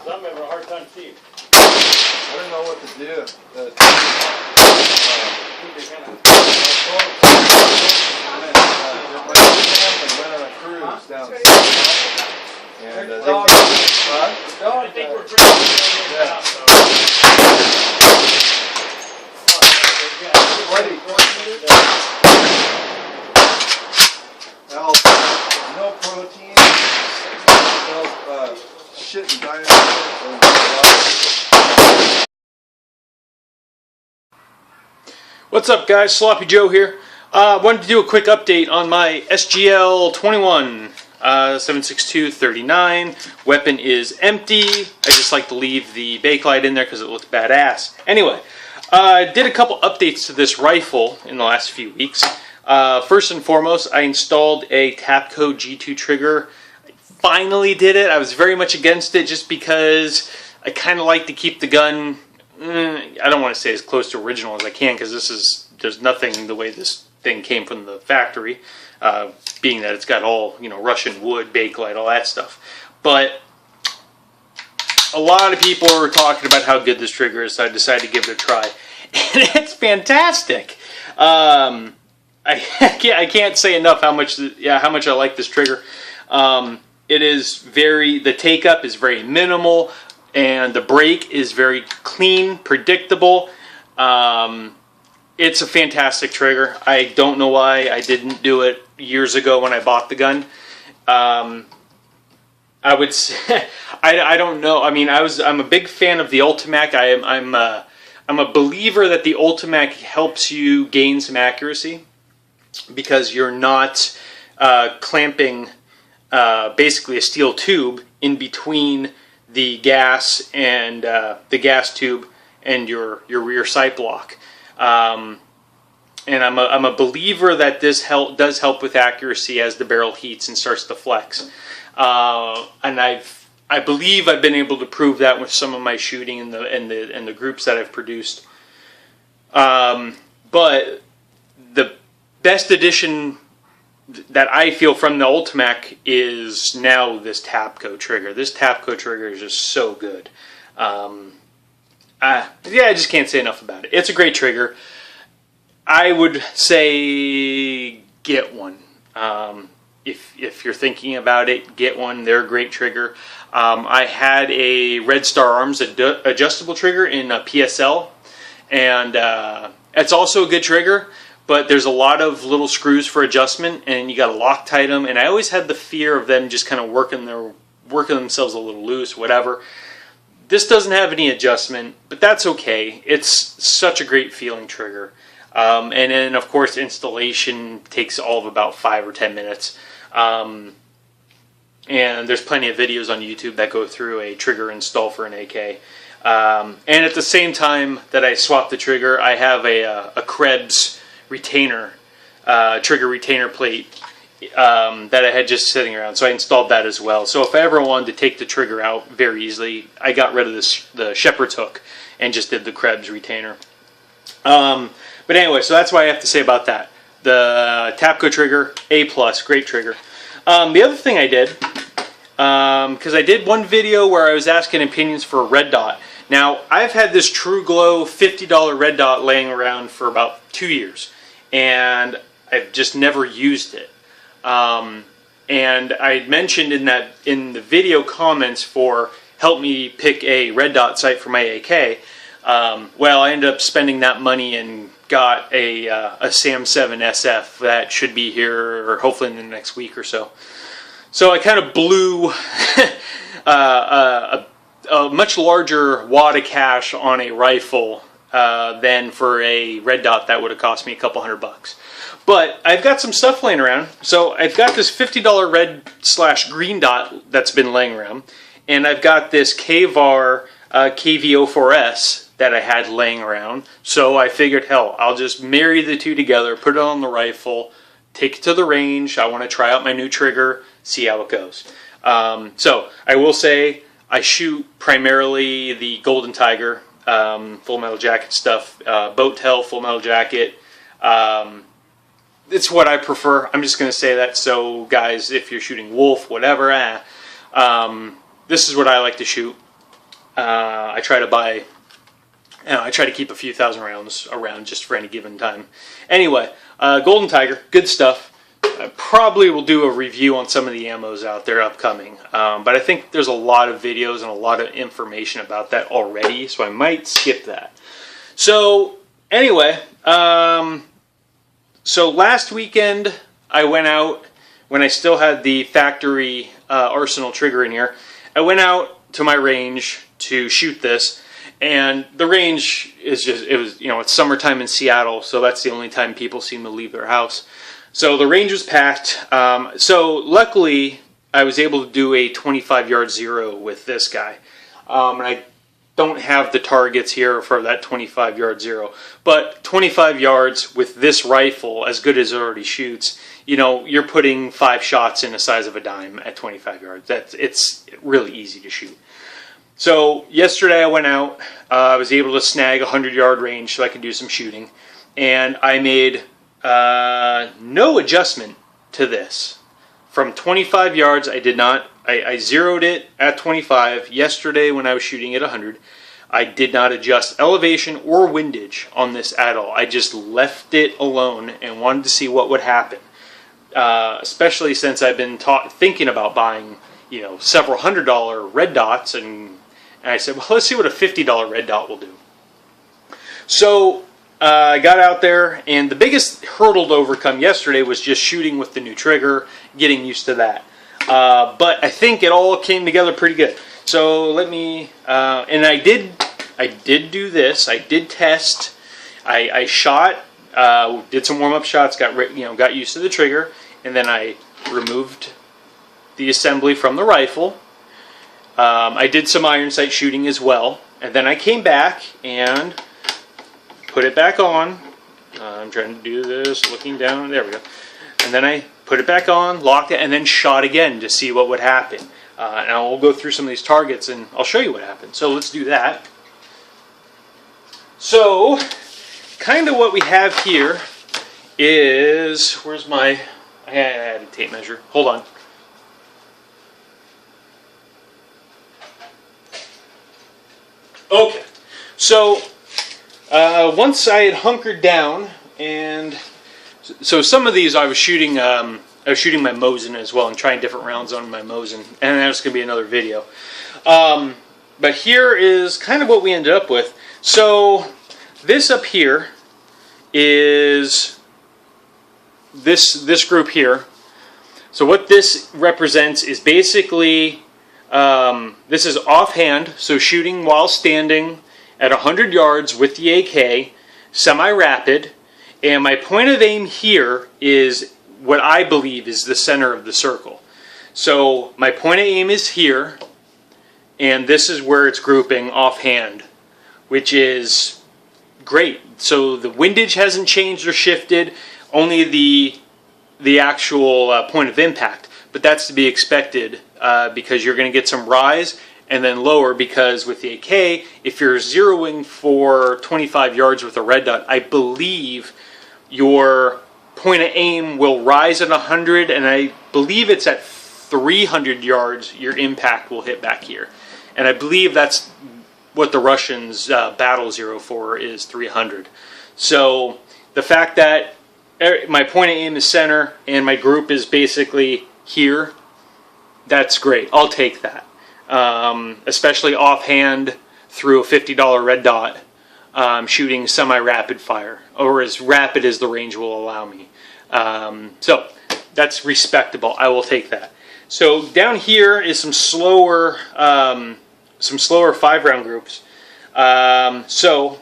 I'm having a hard time seeing. I don't know what to do. My family went on a cruise down south, and they came. I think we're pretty good now, so. Well, no protein, no shit and dinosaurs. What's up, guys? Sloppy Joe here. Wanted to do a quick update on my SGL 21 7.62-39. Weapon is empty. I just like to leave the Bakelite in there because it looks badass. Anyway, I did a couple updates to this rifle in the last few weeks. First and foremost, I installed a Tapco G2 trigger. I finally did it. I was very much against it just because I kind of like to keep the gun, I don't want to say as close to original as I can, because there's nothing the way this thing came from the factory, being that it's got all, Russian wood, Bakelite, all that stuff. But a lot of people are talking about how good this trigger is, so I decided to give it a try. And it's fantastic. I can't say enough how much I like this trigger. The take up is very minimal, and the break is very clean, predictable. It's a fantastic trigger. I don't know why I didn't do it years ago when I bought the gun. I would say, I don't know. I mean, I'm a big fan of the Ultimac. I'm a believer that the Ultimac helps you gain some accuracy because you're not clamping basically a steel tube in between the gas and the gas tube and your rear sight block. And I'm a believer that this does help with accuracy as the barrel heats and starts to flex. And I believe I've been able to prove that with some of my shooting in the groups that I've produced. But the best addition that I feel from the Ultimac is now this Tapco trigger. This Tapco trigger is just so good. I just can't say enough about it. It's a great trigger. I would say get one. If you're thinking about it, get one. They're a great trigger. I had a Red Star Arms adjustable trigger in a PSL, and it's also a good trigger, but there's a lot of little screws for adjustment, and you got to Loctite them, and I always had the fear of them just kind of working themselves a little loose, whatever. This doesn't have any adjustment, but that's okay. It's such a great feeling trigger. And then, of course, installation takes all of about 5 or 10 minutes. And there's plenty of videos on YouTube that go through a trigger install for an AK. And at the same time that I swap the trigger, I have a Krebs retainer, trigger retainer plate that I had just sitting around. So I installed that as well. So if I ever wanted to take the trigger out very easily, I got rid of the Shepherd's hook and just did the Krebs retainer. But anyway, so that's what I have to say about that. The Tapco trigger, A+, great trigger. The other thing I did, because I did one video where I was asking opinions for a red dot. Now, I've had this True Glow $50 red dot laying around for about 2 years, and I've just never used it. And I mentioned in the video comments for help me pick a red dot sight for my AK. Well, I ended up spending that money and got a SAM 7 SF that should be here, or hopefully in the next week or so. So I kind of blew a much larger wad of cash on a rifle than for a red dot that would have cost me a couple $100. But I've got some stuff laying around. So I've got this $50 red/green dot that's been laying around, and I've got this KVAR KV-04S that I had laying around. So I figured, hell, I'll just marry the two together, put it on the rifle, take it to the range. I want to try out my new trigger, see how it goes. So I will say I shoot primarily the Golden Tiger, Full Metal Jacket stuff, Boat Tail, Full Metal Jacket. It's what I prefer. I'm just going to say that. So guys, if you're shooting Wolf, whatever, this is what I like to shoot. I try to buy, I try to keep a few thousand rounds around just for any given time. Anyway, Golden Tiger, good stuff. I probably will do a review on some of the ammos out there upcoming, but I think there's a lot of videos and a lot of information about that already, so I might skip that. So anyway, so last weekend I went out when I still had the factory Arsenal trigger in here. I went out to my range to shoot this, and the range is just, it was, it's summertime in Seattle, so that's the only time people seem to leave their house. So the range was packed. So luckily I was able to do a 25-yard zero with this guy. And I don't have the targets here for that 25-yard zero, but 25 yards with this rifle, as good as it already shoots, you're putting 5 shots in the size of a dime at 25 yards. It's really easy to shoot. So yesterday I went out, I was able to snag a 100-yard range so I could do some shooting, and I made no adjustment to this. From 25 yards, I zeroed it at 25. Yesterday when I was shooting at 100, I did not adjust elevation or windage on this at all. I just left it alone and wanted to see what would happen. Especially since I've been thinking about buying, several $100 red dots, and I said, well, let's see what a $50 red dot will do. So I got out there, and the biggest hurdle to overcome yesterday was just shooting with the new trigger, getting used to that. But I think it all came together pretty good. So let me, and I did do this. I did test. I shot, did some warm-up shots, got used to the trigger, and then I removed the assembly from the rifle. I did some iron sight shooting as well, and then I came back and put it back on. I'm trying to do this, looking down. There we go. And then I put it back on, locked it, and then shot again to see what would happen. And I'll go through some of these targets, and I'll show you what happened. So let's do that. So, kind of what we have here is, where's my, I had a tape measure. Hold on. Okay, so once I had hunkered down, and so some of these I was shooting my Mosin as well, and trying different rounds on my Mosin, and that's going to be another video. But here is kind of what we ended up with. So this up here is this group here. So what this represents is basically, this is offhand, so shooting while standing at 100 yards with the AK, semi-rapid, and my point of aim here is what I believe is the center of the circle. So my point of aim is here, and this is where it's grouping offhand, which is great. So the windage hasn't changed or shifted, only the actual point of impact, but that's to be expected because you're going to get some rise and then lower, because with the AK, if you're zeroing for 25 yards with a red dot, I believe your point of aim will rise at 100, and I believe it's at 300 yards your impact will hit back here. And I believe that's what the Russians battle zero for, is 300. So the fact that my point of aim is center and my group is basically here, that's great. I'll take that. Especially offhand through a $50 red dot, shooting semi-rapid fire, or as rapid as the range will allow me. So that's respectable. I will take that. So down here is some slower 5-round groups. So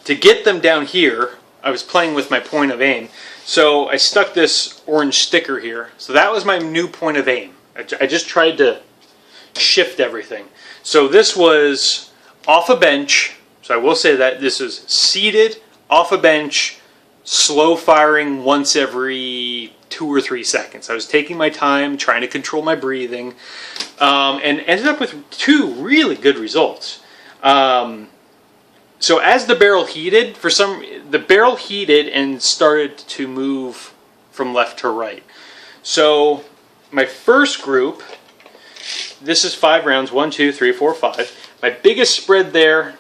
to get them down here, I was playing with my point of aim. So I stuck this orange sticker here. So that was my new point of aim. I just tried to shift everything. So this was off a bench. So I will say that this is seated, off a bench, slow firing once every 2 or 3 seconds. I was taking my time, trying to control my breathing, and ended up with 2 really good results. So as the barrel heated, the barrel heated and started to move from left to right. So my first group, this is 5 rounds, 1, 2, 3, 4, 5. My biggest spread there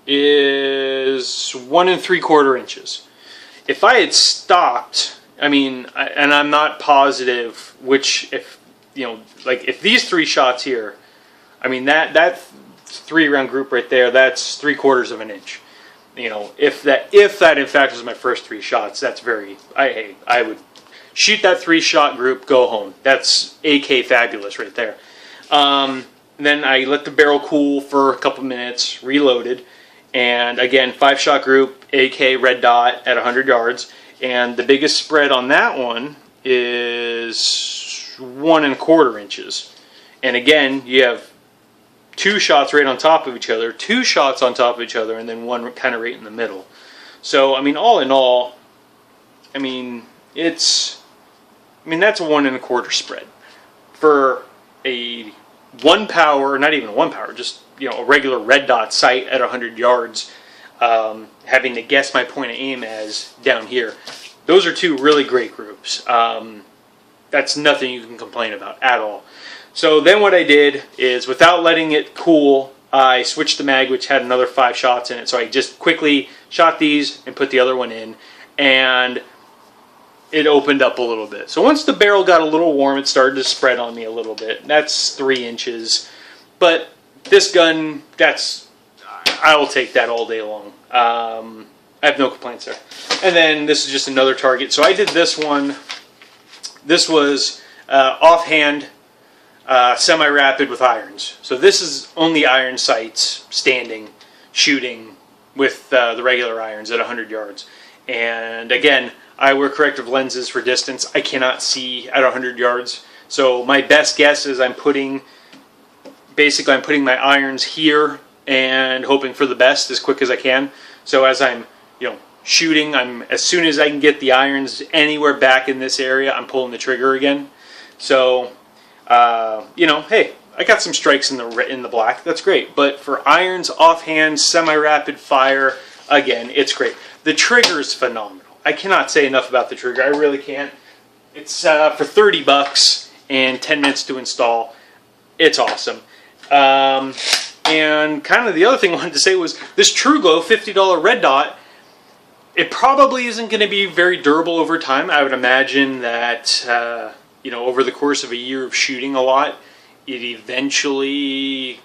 is 1 3/4 inches. If I had stopped, I mean, and I'm not positive which, if you know, like if these 3 shots here, I mean that 3-round group right there, that's 3/4 of an inch. You know, if that in fact was my first 3 shots, that's very. I would shoot that 3-shot group, go home. That's AK fabulous right there. Then I let the barrel cool for a couple minutes, reloaded, and again 5-shot group, AK red dot at 100 yards, and the biggest spread on that one is 1 1/4 inches. And again, you have 2 shots right on top of each other, 2 shots on top of each other, and then 1 kind of right in the middle. So, I mean, all in all, I mean, that's a 1 1/4 spread for a 1 power, not even a 1 power, just, you know, a regular red dot sight at 100 yards, having to guess my point of aim as down here. Those are 2 really great groups. That's nothing you can complain about at all. So then what I did is, without letting it cool, I switched the mag, which had another 5 shots in it. So I just quickly shot these and put the other one in, and it opened up a little bit. So once the barrel got a little warm, it started to spread on me a little bit. That's 3 inches. But this gun, I will take that all day long. I have no complaints there. And then this is just another target. So I did this one. This was offhand, semi-rapid with irons. So this is only iron sights, standing, shooting with the regular irons at 100 yards. And again, I wear corrective lenses for distance. I cannot see at 100 yards. So my best guess is I'm putting my irons here and hoping for the best as quick as I can. So as I'm, you know, shooting, as soon as I can get the irons anywhere back in this area, I'm pulling the trigger again. So, you know, hey, I got some strikes in the black. That's great. But for irons, offhand, semi-rapid fire, again, it's great. The trigger is phenomenal. I cannot say enough about the trigger. I really can't. It's for $30 and 10 minutes to install. It's awesome. And kind of the other thing I wanted to say was this TruGlo $50 red dot. It probably isn't going to be very durable over time. I would imagine that you know, over the course of a year of shooting a lot, it eventually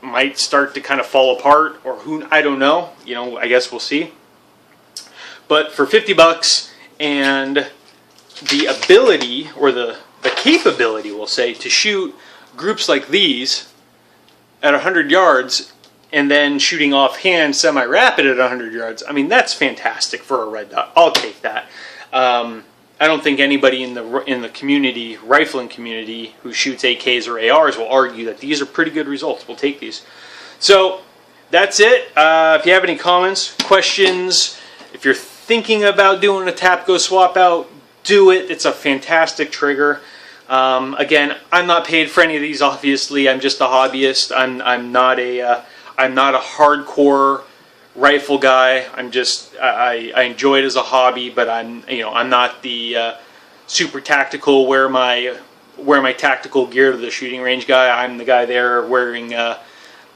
might start to kind of fall apart, or I don't know. You know, I guess we'll see. But for $50 and the ability, or the capability, we'll say, to shoot groups like these at 100 yards and then shooting offhand semi-rapid at 100 yards, I mean, that's fantastic for a red dot. I'll take that. I don't think anybody in the community, rifling community, who shoots AKs or ARs will argue that these are pretty good results. We'll take these. So that's it. If you have any comments, questions, if you're thinking about doing a TAPCO swap out, do it. It's a fantastic trigger. Again, I'm not paid for any of these. Obviously, I'm just a hobbyist. I'm not a hardcore rifle guy. I'm just I enjoy it as a hobby, but I'm not the super tactical wear my tactical gear to the shooting range guy. I'm the guy there wearing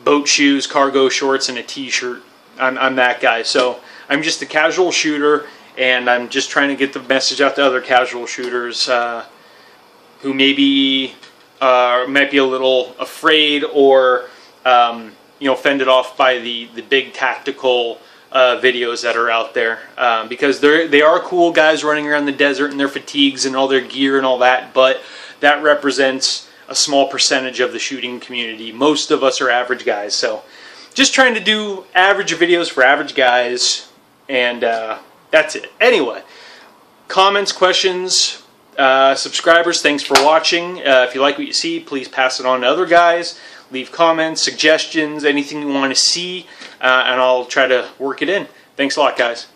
boat shoes, cargo shorts, and a t-shirt. I'm that guy. So I'm just a casual shooter, and I'm just trying to get the message out to other casual shooters who maybe might be a little afraid or fended off by the big tactical videos that are out there, because they are cool guys running around the desert in their fatigues and all their gear and all that, but that represents a small percentage of the shooting community. Most of us are average guys, so just trying to do average videos for average guys, and that's it. Anyway, comments, questions, subscribers, thanks for watching. If you like what you see, please pass it on to other guys. Leave comments, suggestions, anything you want to see, and I'll try to work it in. Thanks a lot, guys.